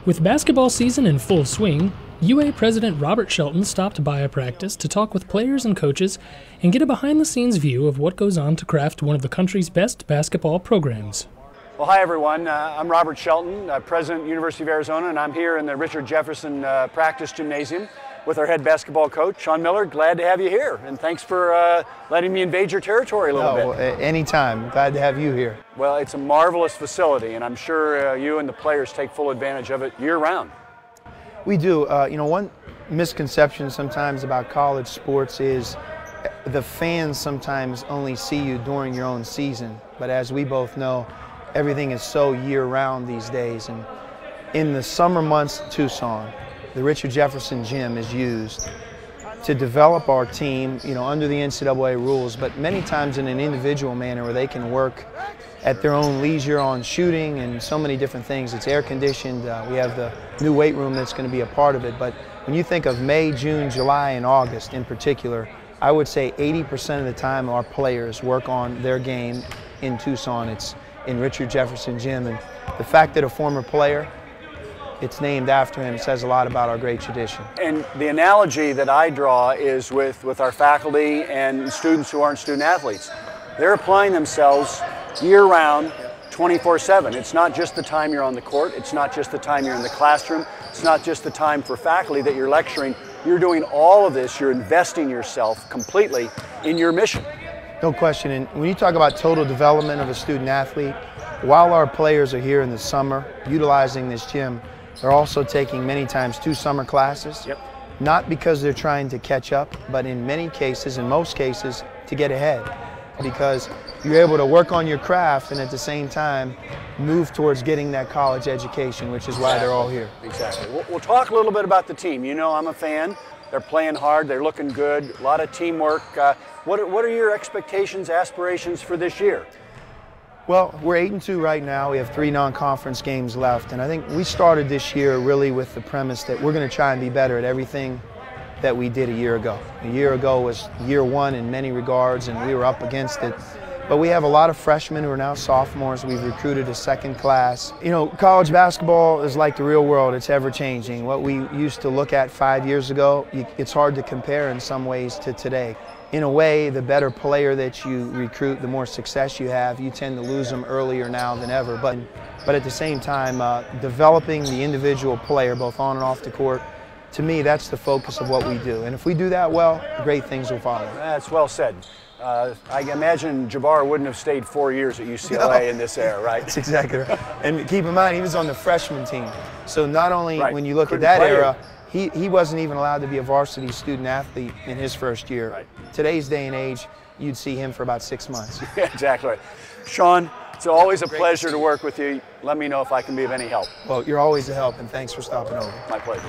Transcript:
With basketball season in full swing, UA President Robert Shelton stopped by a practice to talk with players and coaches and get a behind-the-scenes view of what goes on to craft one of the country's best basketball programs. Well, hi everyone. I'm Robert Shelton, President, University of Arizona, and I'm here in the Richard Jefferson practice gymnasium with our head basketball coach, Sean Miller. Glad to have you here, and thanks for letting me invade your territory a little bit. Anytime. Glad to have you here. Well, it's a marvelous facility, and I'm sure you and the players take full advantage of it year-round. We do. One misconception sometimes about college sports is the fans sometimes only see you during your own season, but as we both know, everything is so year-round these days. And in the summer months in Tucson, the Richard Jefferson gym is used to develop our team, under the NCAA rules, but many times in an individual manner where they can work at their own leisure on shooting and so many different things. It's air conditioned. We have the new weight room that's going to be a part of it. But when you think of May, June, July, and August in particular, I would say 80% of the time our players work on their game in Tucson. It's in Richard Jefferson Gym, and the fact that a former player, it's named after him, says a lot about our great tradition. And the analogy that I draw is with our faculty and students who aren't student athletes. They're applying themselves year-round, 24/7. It's not just the time you're on the court, it's not just the time you're in the classroom, it's not just the time for faculty that you're lecturing. You're doing all of this, you're investing yourself completely in your mission. No question. And when you talk about total development of a student athlete, while our players are here in the summer utilizing this gym, they're also taking many times 2 summer classes. Yep. Not because they're trying to catch up, but in many cases, in most cases, to get ahead. Because you're able to work on your craft and at the same time move towards getting that college education, which is why they're all here. Exactly. We'll talk a little bit about the team. I'm a fan. They're playing hard. They're looking good. A lot of teamwork. What are your expectations, aspirations for this year? Well, we're 8-2 right now. We have 3 non-conference games left, and I think we started this year really with the premise that we're going to try and be better at everything that we did a year ago. A year ago was year 1 in many regards, and we were up against it. But we have a lot of freshmen who are now sophomores. We've recruited a second class. College basketball is like the real world. It's ever-changing. What we used to look at 5 years ago, it's hard to compare in some ways to today. In a way, the better player that you recruit, the more success you have. You tend to lose them earlier now than ever. But at the same time, developing the individual player, both on and off the court, to me, that's the focus of what we do. And if we do that well, great things will follow. That's well said. I imagine Jabbar wouldn't have stayed 4 years at UCLA in this era, right? That's exactly right. And keep in mind, he was on the freshman team. So not only when you look at Couldn't that play era, he wasn't even allowed to be a varsity student athlete in his first year. Right. Today's day and age, you'd see him for about 6 months. Yeah, exactly right. Sean, it's always a pleasure to work with you. Let me know if I can be of any help. Well, you're always a help, and thanks for stopping over. My pleasure.